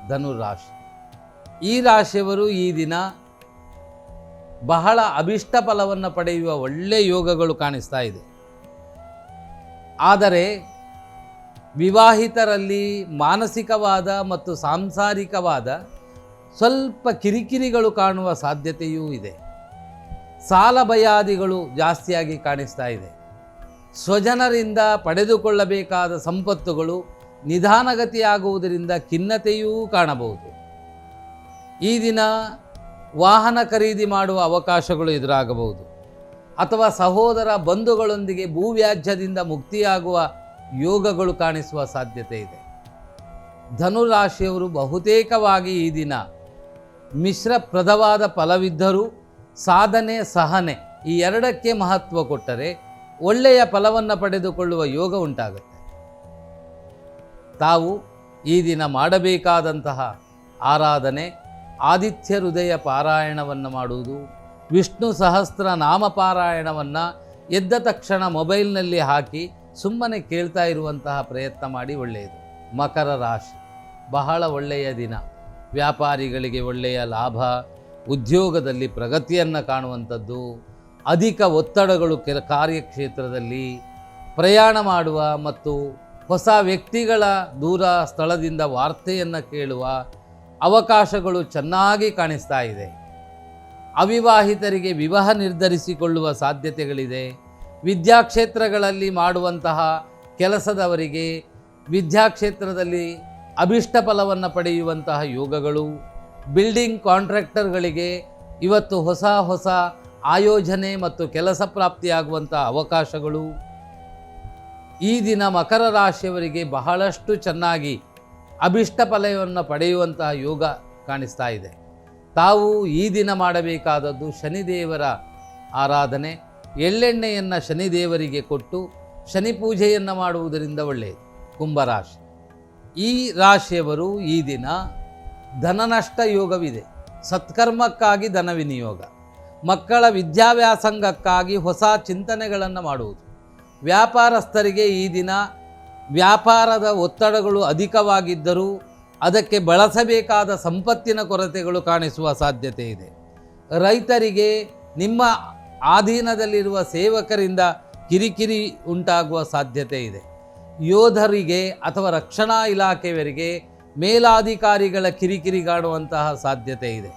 ಧನುರಾಶಿ. ಈ ರಾಶಿಯವರು ಈ ದಿನ ಬಹಳ ಅಭಿಷ್ಟ ಫಲವನ್ನು ಪಡೆಯುವ ಒಳ್ಳೆಯ ಯೋಗಗಳು ಕಾಣಿಸ್ತಾ ಇದೆ. ಆದರೆ ವಿವಾಹಿತರಲ್ಲಿ ಮಾನಸಿಕವಾದ ಮತ್ತು ಸಾಂಸಾರಿಕವಾದ ಸ್ವಲ್ಪ ಕಿರಿಕಿರಿಗಳು ಕಾಣುವ ಸಾಧ್ಯತೆಯೂ ಇದೆ. ಸಾಲ ಭಯಾದಿಗಳು ಜಾಸ್ತಿಯಾಗಿ ಕಾಣಿಸ್ತಾ ಇದೆ. ಸ್ವಜನರಿಂದ ಪಡೆದುಕೊಳ್ಳಬೇಕಾದ ಸಂಪತ್ತುಗಳು ನಿಧಾನಗತಿಯಾಗುವುದರಿಂದ ಖಿನ್ನತೆಯೂ ಕಾಣಬಹುದು. ಈ ದಿನ ವಾಹನ ಖರೀದಿ ಮಾಡುವ ಅವಕಾಶಗಳು ಎದುರಾಗಬಹುದು, ಅಥವಾ ಸಹೋದರ ಬಂಧುಗಳೊಂದಿಗೆ ಭೂವ್ಯಾಜ್ಯದಿಂದ ಮುಕ್ತಿಯಾಗುವ ಯೋಗಗಳು ಕಾಣಿಸುವ ಸಾಧ್ಯತೆ ಇದೆ. ಧನುರಾಶಿಯವರು ಬಹುತೇಕವಾಗಿ ಈ ದಿನ ಮಿಶ್ರಪ್ರದವಾದ ಫಲವಿದ್ದರೂ ಸಾಧನೆ ಸಹನೆ ಈ ಎರಡಕ್ಕೆ ಮಹತ್ವ ಕೊಟ್ಟರೆ ಒಳ್ಳೆಯ ಫಲವನ್ನು ಪಡೆದುಕೊಳ್ಳುವ ಯೋಗ ಉಂಟಾಗುತ್ತೆ. ತಾವು ಈ ದಿನ ಮಾಡಬೇಕಾದಂತಹ ಆರಾಧನೆ ಆದಿತ್ಯ ಹೃದಯ ಪಾರಾಯಣವನ್ನು ಮಾಡುವುದು, ವಿಷ್ಣು ಸಹಸ್ರ ನಾಮ ಪಾರಾಯಣವನ್ನು ಎದ್ದ ತಕ್ಷಣ ಮೊಬೈಲ್ನಲ್ಲಿ ಹಾಕಿ ಸುಮ್ಮನೆ ಕೇಳ್ತಾ ಇರುವಂತಹ ಪ್ರಯತ್ನ ಮಾಡಿ ಒಳ್ಳೆಯದು. ಮಕರ ರಾಶಿ ಬಹಳ ಒಳ್ಳೆಯ ದಿನ. ವ್ಯಾಪಾರಿಗಳಿಗೆ ಒಳ್ಳೆಯ ಲಾಭ, ಉದ್ಯೋಗದಲ್ಲಿ ಪ್ರಗತಿಯನ್ನು ಕಾಣುವಂಥದ್ದು, ಅಧಿಕ ಒತ್ತಡಗಳು ಕಾರ್ಯಕ್ಷೇತ್ರದಲ್ಲಿ ಪ್ರಯಾಣ ಮಾಡುವ ಮತ್ತು ಹೊಸ ವ್ಯಕ್ತಿಗಳ ದೂರ ಸ್ಥಳದಿಂದ ವಾರ್ತೆಯನ್ನು ಕೇಳುವ ಅವಕಾಶಗಳು ಚೆನ್ನಾಗಿ ಕಾಣಿಸ್ತಾ ಇದೆ. ಅವಿವಾಹಿತರಿಗೆ ವಿವಾಹ ನಿರ್ಧರಿಸಿಕೊಳ್ಳುವ ಸಾಧ್ಯತೆಗಳಿದೆ. ವಿದ್ಯಾಕ್ಷೇತ್ರಗಳಲ್ಲಿ ಮಾಡುವಂತಹ ಕೆಲಸದವರಿಗೆ ವಿದ್ಯಾಕ್ಷೇತ್ರದಲ್ಲಿ ಅಭಿಷ್ಟ ಫಲವನ್ನು ಪಡೆಯುವಂತಹ ಯೋಗಗಳು, ಬಿಲ್ಡಿಂಗ್ ಕಾಂಟ್ರಾಕ್ಟರ್ಗಳಿಗೆ ಇವತ್ತು ಹೊಸ ಆಯೋಜನೆ ಮತ್ತು ಕೆಲಸ ಪ್ರಾಪ್ತಿಯಾಗುವಂಥ ಅವಕಾಶಗಳು. ಈ ದಿನ ಮಕರ ರಾಶಿಯವರಿಗೆ ಬಹಳಷ್ಟು ಚೆನ್ನಾಗಿ ಅಭಿಷ್ಟ ಫಲವನ್ನು ಪಡೆಯುವಂತಹ ಯೋಗ ಕಾಣಿಸ್ತಾ ಇದೆ. ತಾವು ಈ ದಿನ ಮಾಡಬೇಕಾದದ್ದು ಶನಿದೇವರ ಆರಾಧನೆ, ಎಳ್ಳೆಣ್ಣೆಯನ್ನು ಶನಿದೇವರಿಗೆ ಕೊಟ್ಟು ಶನಿ ಪೂಜೆಯನ್ನು ಮಾಡುವುದರಿಂದ ಒಳ್ಳೆಯದು. ಕುಂಭರಾಶಿ ಈ ರಾಶಿಯವರು ಈ ದಿನ ಧನನಷ್ಟ ಯೋಗವಿದೆ. ಸತ್ಕರ್ಮಕ್ಕಾಗಿ ಧನ ವಿನಿಯೋಗ, ಮಕ್ಕಳ ವಿದ್ಯಾವ್ಯಾಸಂಗಕ್ಕಾಗಿ ಹೊಸ ಚಿಂತನೆಗಳನ್ನು ಮಾಡುವುದು. ವ್ಯಾಪಾರಸ್ಥರಿಗೆ ಈ ದಿನ ವ್ಯಾಪಾರದ ಒತ್ತಡಗಳು ಅಧಿಕವಾಗಿದ್ದರೂ ಅದಕ್ಕೆ ಬಳಸಬೇಕಾದ ಸಂಪತ್ತಿನ ಕೊರತೆಗಳು ಕಾಣಿಸುವ ಸಾಧ್ಯತೆ ಇದೆ. ರೈತರಿಗೆ ನಿಮ್ಮ ಆಧೀನದಲ್ಲಿರುವ ಸೇವಕರಿಂದ ಕಿರಿಕಿರಿ ಉಂಟಾಗುವ ಸಾಧ್ಯತೆ ಇದೆ. ಯೋಧರಿಗೆ ಅಥವಾ ರಕ್ಷಣಾ ಇಲಾಖೆಯವರಿಗೆ ಮೇಲಾಧಿಕಾರಿಗಳ ಕಿರಿಕಿರಿ ಕಾಣುವಂತಹ ಸಾಧ್ಯತೆ ಇದೆ.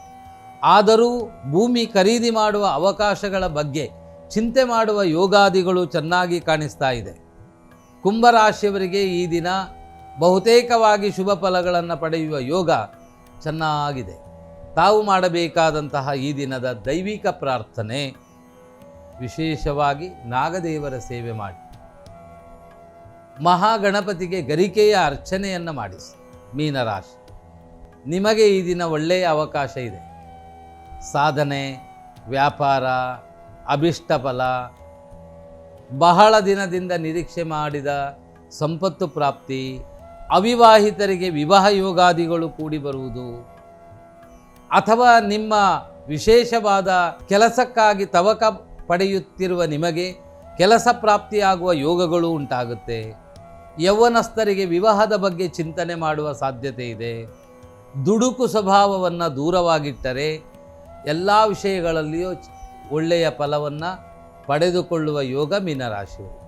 ಆದರೂ ಭೂಮಿ ಖರೀದಿ ಮಾಡುವ ಅವಕಾಶಗಳ ಬಗ್ಗೆ ಚಿಂತೆ ಮಾಡುವ ಯೋಗಾದಿಗಳು ಚೆನ್ನಾಗಿ ಕಾಣಿಸ್ತಾ ಇದೆ. ಕುಂಭರಾಶಿಯವರಿಗೆ ಈ ದಿನ ಬಹುತೇಕವಾಗಿ ಶುಭ ಫಲಗಳನ್ನು ಪಡೆಯುವ ಯೋಗ ಚೆನ್ನಾಗಿದೆ. ತಾವು ಮಾಡಬೇಕಾದಂತಹ ಈ ದಿನದ ದೈವಿಕ ಪ್ರಾರ್ಥನೆ, ವಿಶೇಷವಾಗಿ ನಾಗದೇವರ ಸೇವೆ ಮಾಡಿ, ಮಹಾಗಣಪತಿಗೆ ಗರಿಕೆಯ ಅರ್ಚನೆಯನ್ನು ಮಾಡಿಸಿ. ಮೀನರಾಶಿ ನಿಮಗೆ ಈ ದಿನ ಒಳ್ಳೆಯ ಅವಕಾಶ ಇದೆ. ಸಾಧನೆ, ವ್ಯಾಪಾರ, ಅಭಿಷ್ಟ ಫಲ, ಬಹಳ ದಿನದಿಂದ ನಿರೀಕ್ಷೆ ಮಾಡಿದ ಸಂಪತ್ತು ಪ್ರಾಪ್ತಿ, ಅವಿವಾಹಿತರಿಗೆ ವಿವಾಹ ಯೋಗಾದಿಗಳು ಕೂಡಿ ಬರುವುದು, ಅಥವಾ ನಿಮ್ಮ ವಿಶೇಷವಾದ ಕೆಲಸಕ್ಕಾಗಿ ತವಕ ಪಡೆಯುತ್ತಿರುವ ನಿಮಗೆ ಕೆಲಸ ಪ್ರಾಪ್ತಿಯಾಗುವ ಯೋಗಗಳು ಉಂಟಾಗುತ್ತೆ. ಯೌವನಸ್ಥರಿಗೆ ವಿವಾಹದ ಬಗ್ಗೆ ಚಿಂತನೆ ಮಾಡುವ ಸಾಧ್ಯತೆ ಇದೆ. ದುಡುಕು ಸ್ವಭಾವವನ್ನು ದೂರವಾಗಿಟ್ಟರೆ ಎಲ್ಲ ವಿಷಯಗಳಲ್ಲಿಯೂ ಒಳ್ಳೆಯ ಫಲವನ್ನು ಪಡೆದುಕೊಳ್ಳುವ ಯೋಗ ಮೀನರಾಶಿಯವರು.